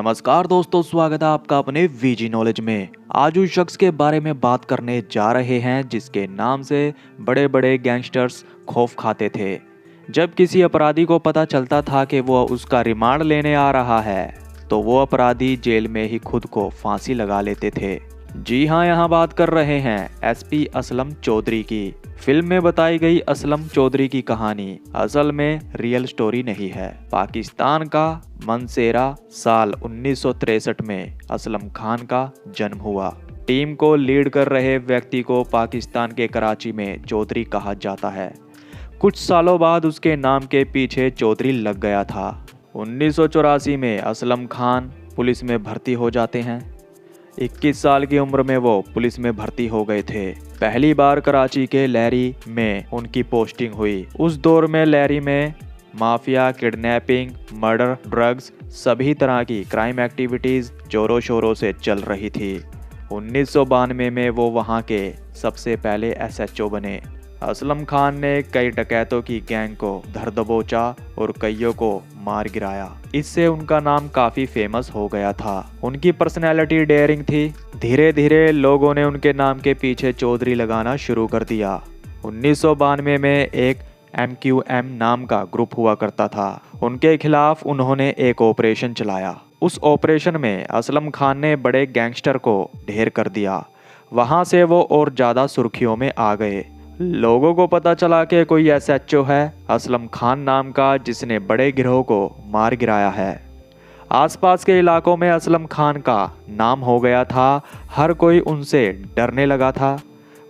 नमस्कार दोस्तों, स्वागत है आपका अपने वीजी नॉलेज में। आज उस शख्स के बारे में बात करने जा रहे हैं जिसके नाम से बड़े बड़े गैंगस्टर्स खौफ खाते थे। जब किसी अपराधी को पता चलता था कि वो उसका रिमांड लेने आ रहा है तो वो अपराधी जेल में ही खुद को फांसी लगा लेते थे। जी हाँ, यहाँ बात कर रहे हैं एसपी असलम चौधरी की। फिल्म में बताई गई असलम चौधरी की कहानी असल में रियल स्टोरी नहीं है। पाकिस्तान का मनसेरा साल 1963 में असलम खान का जन्म हुआ। टीम को लीड कर रहे व्यक्ति को पाकिस्तान के कराची में चौधरी कहा जाता है। कुछ सालों बाद उसके नाम के पीछे चौधरी लग गया था। 1984 में असलम खान पुलिस में भर्ती हो जाते हैं। 21 साल की उम्र में वो पुलिस में भर्ती हो गए थे। पहली बार कराची के लहरी में उनकी पोस्टिंग हुई। उस दौर में लहरी में माफिया, किडनैपिंग, मर्डर, ड्रग्स, सभी तरह की क्राइम एक्टिविटीज़ जोरों शोरों से चल रही थी। 1992 में वो वहाँ के सबसे पहले एसएचओ बने। असलम खान ने कई डकैतों की गैंग को धर दबोचा और कईयों को मार गिराया। इससे उनका नाम काफ़ी फेमस हो गया था। उनकी पर्सनैलिटी डेयरिंग थी। धीरे धीरे लोगों ने उनके नाम के पीछे चौधरी लगाना शुरू कर दिया। 1992 में एक MQM नाम का ग्रुप हुआ करता था। उनके खिलाफ उन्होंने एक ऑपरेशन चलाया। उस ऑपरेशन में असलम खान ने बड़े गैंगस्टर को ढेर कर दिया। वहाँ से वो और ज़्यादा सुर्खियों में आ गए। लोगों को पता चला कि कोई एसएचओ है असलम खान नाम का जिसने बड़े गिरोह को मार गिराया है। आसपास के इलाकों में असलम खान का नाम हो गया था। हर कोई उनसे डरने लगा था।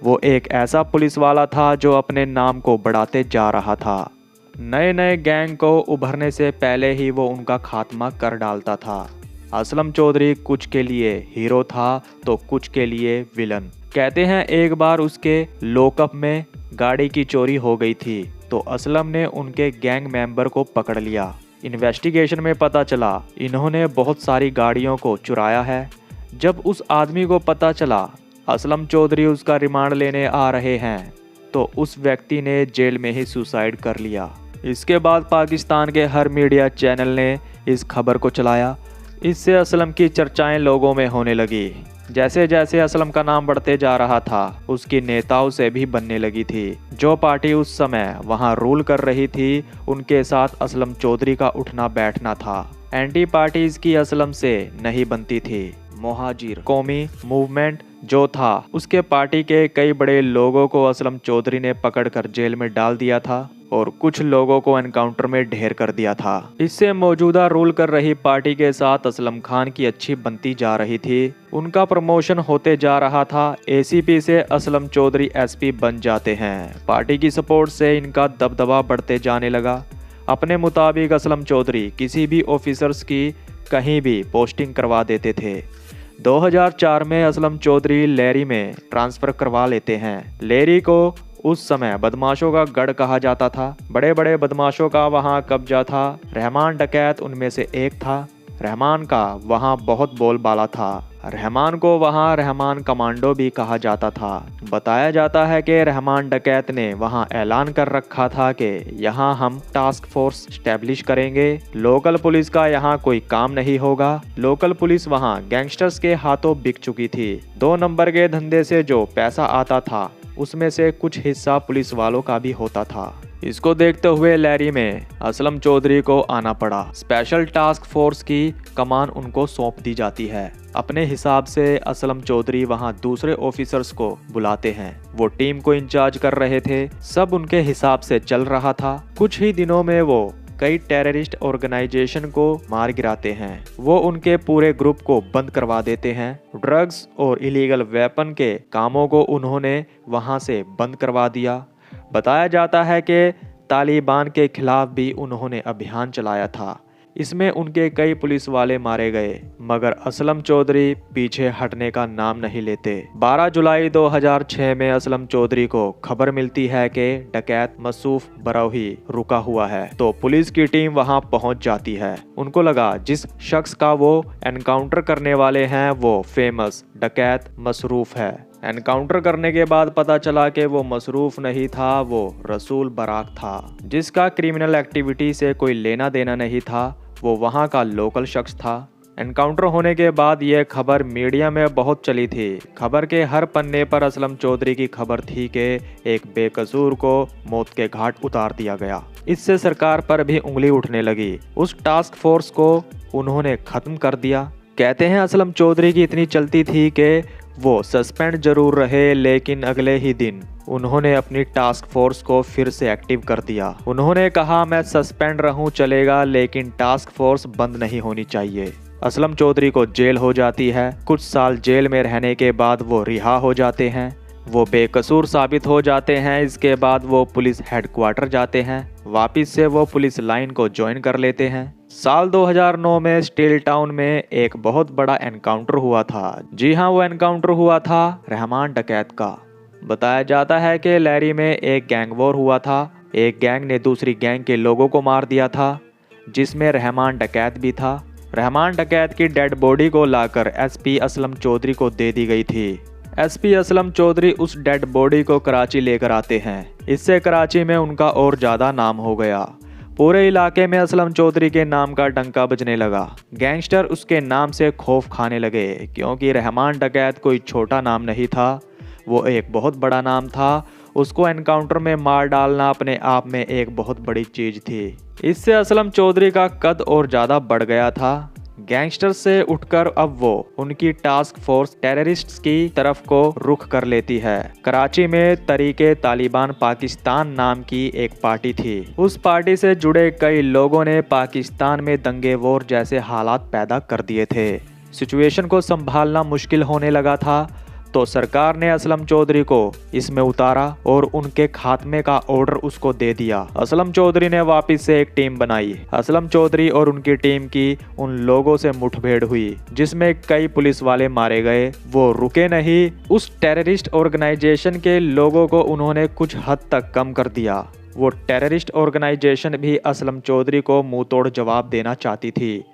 वो एक ऐसा पुलिस वाला था जो अपने नाम को बढ़ाते जा रहा था। नए नए गैंग को उभरने से पहले ही वो उनका खात्मा कर डालता था। असलम चौधरी कुछ के लिए हीरो था तो कुछ के लिए विलन। कहते हैं एक बार उसके लॉकअप में गाड़ी की चोरी हो गई थी तो असलम ने उनके गैंग मेंबर को पकड़ लिया। इन्वेस्टिगेशन में पता चला इन्होंने बहुत सारी गाड़ियों को चुराया है। जब उस आदमी को पता चला असलम चौधरी उसका रिमांड लेने आ रहे हैं तो उस व्यक्ति ने जेल में ही सुसाइड कर लिया। इसके बाद पाकिस्तान के हर मीडिया चैनल ने इस खबर को चलाया। इससे असलम की चर्चाएं लोगों में होने लगी। जैसे जैसे असलम का नाम बढ़ते जा रहा था उसकी नेताओं से भी बनने लगी थी। जो पार्टी उस समय वहां रूल कर रही थी उनके साथ असलम चौधरी का उठना बैठना था। एंटी पार्टीज की असलम से नहीं बनती थी। मुहाजिर कौमी मूवमेंट जो था उसके पार्टी के कई बड़े लोगों को असलम चौधरी ने पकड़कर जेल में डाल दिया था और कुछ लोगों को एनकाउंटर में ढेर कर दिया था। इससे मौजूदा रूल कर रही पार्टी के साथ असलम खान की अच्छी बनती जा रही थी। उनका प्रमोशन होते जा रहा था। एसीपी से असलम चौधरी एसपी बन जाते हैं। पार्टी की सपोर्ट से इनका दबदबा बढ़ते जाने लगा। अपने मुताबिक असलम चौधरी किसी भी ऑफिसर्स की कहीं भी पोस्टिंग करवा देते थे। 2004 में असलम चौधरी लेहरी में ट्रांसफ़र करवा लेते हैं। लेहरी को उस समय बदमाशों का गढ़ कहा जाता था। बड़े बड़े बदमाशों का वहाँ कब्जा था। रहमान डकैत उनमें से एक था। रहमान का वहाँ बहुत बोलबाला था। रहमान को वहाँ रहमान कमांडो भी कहा जाता था। बताया जाता है कि रहमान डकैत ने वहाँ ऐलान कर रखा था कि यहाँ हम टास्क फोर्स स्टैब्लिश करेंगे। लोकल पुलिस का यहाँ कोई काम नहीं होगा। लोकल पुलिस वहाँ गैंगस्टर्स के हाथों बिक चुकी थी। 2 नंबर के धंधे से जो पैसा आता था उसमें से कुछ हिस्सा पुलिस वालों का भी होता था। इसको देखते हुए लहरी में असलम चौधरी को आना पड़ा। स्पेशल टास्क फोर्स की कमान उनको सौंप दी जाती है। अपने हिसाब से असलम चौधरी वहां दूसरे ऑफिसर्स को बुलाते हैं। वो टीम को इंचार्ज कर रहे थे। सब उनके हिसाब से चल रहा था। कुछ ही दिनों में वो कई टेररिस्ट ऑर्गेनाइजेशन को मार गिराते हैं। वो उनके पूरे ग्रुप को बंद करवा देते हैं। ड्रग्स और इलीगल वेपन के कामों को उन्होंने वहां से बंद करवा दिया। बताया जाता है कि तालिबान के खिलाफ भी उन्होंने अभियान चलाया था। इसमें उनके कई पुलिस वाले मारे गए मगर असलम चौधरी पीछे हटने का नाम नहीं लेते। 12 जुलाई 2006 में असलम चौधरी को खबर मिलती है कि डकैत मसूफ बरौही रुका हुआ है तो पुलिस की टीम वहां पहुंच जाती है। उनको लगा जिस शख्स का वो एनकाउंटर करने वाले हैं वो फेमस डकैत मसरूफ है। एनकाउंटर करने के बाद पता चला कि वो मसरूफ नहीं था, वो रसूल बराक था जिसका क्रिमिनल एक्टिविटी से कोई लेना देना नहीं था। वो वहाँ का लोकल शख्स था। एनकाउंटर होने के बाद यह खबर मीडिया में बहुत चली थी। खबर के हर पन्ने पर असलम चौधरी की खबर थी कि एक बेकसूर को मौत के घाट उतार दिया गया। इससे सरकार पर भी उंगली उठने लगी। उस टास्क फोर्स को उन्होंने खत्म कर दिया। कहते हैं असलम चौधरी की इतनी चलती थी कि वो सस्पेंड जरूर रहे, लेकिन अगले ही दिन उन्होंने अपनी टास्क फोर्स को फिर से एक्टिव कर दिया। उन्होंने कहा, मैं सस्पेंड रहूं चलेगा, लेकिन टास्क फोर्स बंद नहीं होनी चाहिए। असलम चौधरी को जेल हो जाती है। कुछ साल जेल में रहने के बाद वो रिहा हो जाते हैं। वो बेकसूर साबित हो जाते हैं। इसके बाद वो पुलिस हेडक्वार्टर जाते हैं। वापिस से वो पुलिस लाइन को ज्वाइन कर लेते हैं। साल 2009 में स्टील टाउन में एक बहुत बड़ा एनकाउंटर हुआ था। जी हाँ, वो एनकाउंटर हुआ था रहमान डकैत का। बताया जाता है कि लहरी में एक गैंग वॉर हुआ था। एक गैंग ने दूसरी गैंग के लोगों को मार दिया था, जिसमें रहमान डकैत भी था। रहमान डकैत की डेड बॉडी को लाकर एसपी असलम चौधरी को दे दी गई थी। एसपी असलम चौधरी उस डेड बॉडी को कराची लेकर आते हैं। इससे कराची में उनका और ज़्यादा नाम हो गया। पूरे इलाके में असलम चौधरी के नाम का डंका बजने लगा। गैंगस्टर उसके नाम से खौफ खाने लगे, क्योंकि रहमान डकैत कोई छोटा नाम नहीं था, वो एक बहुत बड़ा नाम था। उसको एनकाउंटर में मार डालना अपने आप में एक बहुत बड़ी चीज़ थी। इससे असलम चौधरी का कद और ज़्यादा बढ़ गया था। गैंगस्टर से उठकर अब वो उनकी टास्क फोर्स टेररिस्ट्स की तरफ को रुख कर लेती है। कराची में तरीके तालिबान पाकिस्तान नाम की एक पार्टी थी। उस पार्टी से जुड़े कई लोगों ने पाकिस्तान में दंगे वॉर जैसे हालात पैदा कर दिए थे। सिचुएशन को संभालना मुश्किल होने लगा था, तो सरकार ने असलम चौधरी को इसमें उतारा और उनके खात्मे का ऑर्डर उसको दे दिया। असलम चौधरी ने वापस से एक टीम बनाई। असलम चौधरी और उनकी टीम की उन लोगों से मुठभेड़ हुई, जिसमें कई पुलिस वाले मारे गए। वो रुके नहीं। उस टेररिस्ट ऑर्गेनाइजेशन के लोगों को उन्होंने कुछ हद तक कम कर दिया। वो टेररिस्ट ऑर्गेनाइजेशन भी असलम चौधरी को मुंह तोड़ जवाब देना चाहती थी,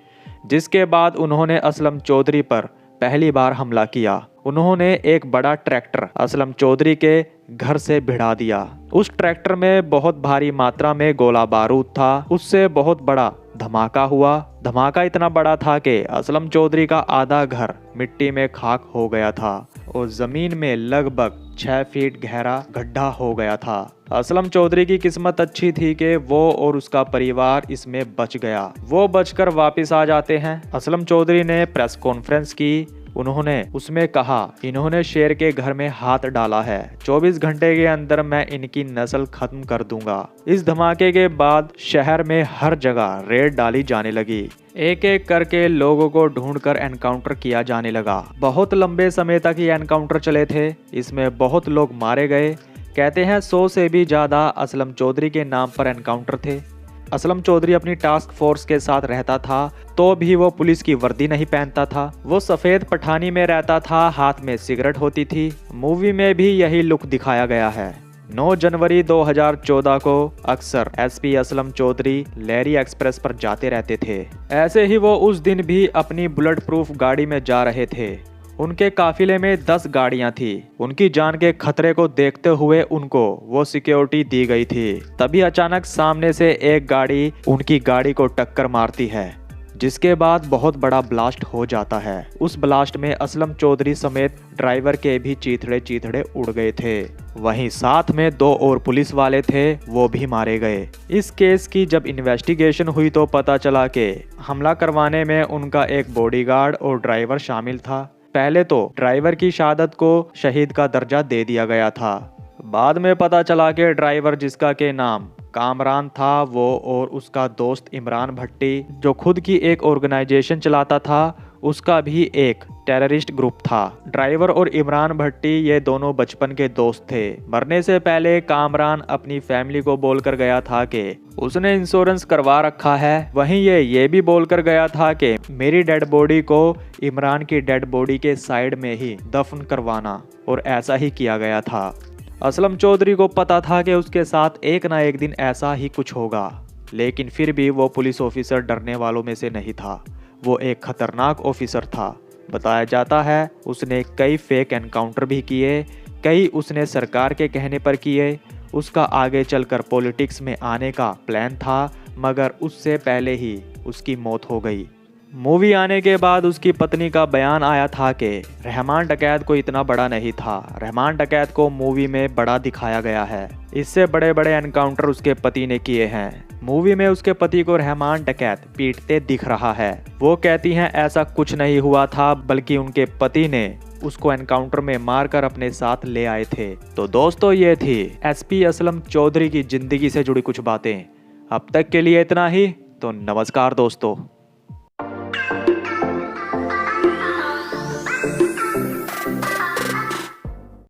जिसके बाद उन्होंने असलम चौधरी पर पहली बार हमला किया। उन्होंने एक बड़ा ट्रैक्टर असलम चौधरी के घर से भिड़ा दिया। उस ट्रैक्टर में बहुत भारी मात्रा में गोला बारूद था। उससे बहुत बड़ा धमाका हुआ। धमाका इतना बड़ा था कि असलम चौधरी का आधा घर मिट्टी में खाक हो गया था और जमीन में लगभग 6 फीट गहरा गड्ढा हो गया था। असलम चौधरी की किस्मत अच्छी थी कि वो और उसका परिवार इसमें बच गया। वो बचकर वापस आ जाते हैं। असलम चौधरी ने प्रेस कॉन्फ्रेंस की। उन्होंने उसमें कहा, इन्होंने शेर के घर में हाथ डाला है। 24 घंटे के अंदर मैं इनकी नस्ल खत्म कर दूंगा। इस धमाके के बाद शहर में हर जगह रेड डाली जाने लगी। एक एक करके लोगों को ढूंढकर एनकाउंटर किया जाने लगा। बहुत लंबे समय तक ये एनकाउंटर चले थे। इसमें बहुत लोग मारे गए। कहते हैं 100 से भी ज़्यादा असलम चौधरी के नाम पर एनकाउंटर थे। असलम चौधरी अपनी टास्क फोर्स के साथ रहता था, तो भी वो पुलिस की वर्दी नहीं पहनता था। वो सफ़ेद पठानी में रहता था, हाथ में सिगरेट होती थी। मूवी में भी यही लुक दिखाया गया है। 9 जनवरी 2014 को अक्सर एसपी असलम चौधरी लहरी एक्सप्रेस पर जाते रहते थे। ऐसे ही वो उस दिन भी अपनी बुलेट प्रूफ गाड़ी में जा रहे थे। उनके काफिले में 10 गाड़ियां थी। उनकी जान के खतरे को देखते हुए उनको वो सिक्योरिटी दी गई थी। तभी अचानक सामने से एक गाड़ी उनकी गाड़ी को टक्कर मारती है, जिसके बाद बहुत बड़ा ब्लास्ट हो जाता है। उस ब्लास्ट में असलम चौधरी समेत ड्राइवर के भी चीथड़े चीथड़े उड़ गए थे। वहीं साथ में 2 और पुलिस वाले थे, वो भी मारे गए। इस केस की जब इन्वेस्टिगेशन हुई तो पता चला कि हमला करवाने में उनका एक बॉडीगार्ड और ड्राइवर शामिल था। पहले तो ड्राइवर की शहादत को शहीद का दर्जा दे दिया गया था। बाद में पता चला कि ड्राइवर, जिसका के नाम कामरान था, वो और उसका दोस्त इमरान भट्टी, जो खुद की एक ऑर्गेनाइजेशन चलाता था, उसका भी एक टेररिस्ट ग्रुप था। ड्राइवर और इमरान भट्टी ये दोनों बचपन के दोस्त थे। मरने से पहले कामरान अपनी फैमिली को बोलकर गया था कि उसने इंश्योरेंस करवा रखा है। वहीं ये भी बोलकर गया था कि मेरी डेड बॉडी को इमरान की डेड बॉडी के साइड में ही दफन करवाना, और ऐसा ही किया गया था। असलम चौधरी को पता था कि उसके साथ एक ना एक दिन ऐसा ही कुछ होगा, लेकिन फिर भी वो पुलिस ऑफिसर डरने वालों में से नहीं था। वो एक खतरनाक ऑफिसर था। बताया जाता है उसने कई फेक एनकाउंटर भी किए, कई उसने सरकार के कहने पर किए। उसका आगे चलकर पॉलिटिक्स में आने का प्लान था, मगर उससे पहले ही उसकी मौत हो गई। मूवी आने के बाद उसकी पत्नी का बयान आया था कि रहमान डकैत को इतना बड़ा नहीं था। रहमान डकैत को मूवी में बड़ा दिखाया गया है। इससे बड़े बड़े एनकाउंटर उसके पति ने किए हैं। मूवी में उसके पति को रहमान डकैत पीटते दिख रहा है। वो कहती हैं ऐसा कुछ नहीं हुआ था, बल्कि उनके पति ने उसको एनकाउंटर में मारकर अपने साथ ले आए थे। तो दोस्तों, ये थी एसपी असलम चौधरी की जिंदगी से जुड़ी कुछ बातें। अब तक के लिए इतना ही। तो नमस्कार दोस्तों।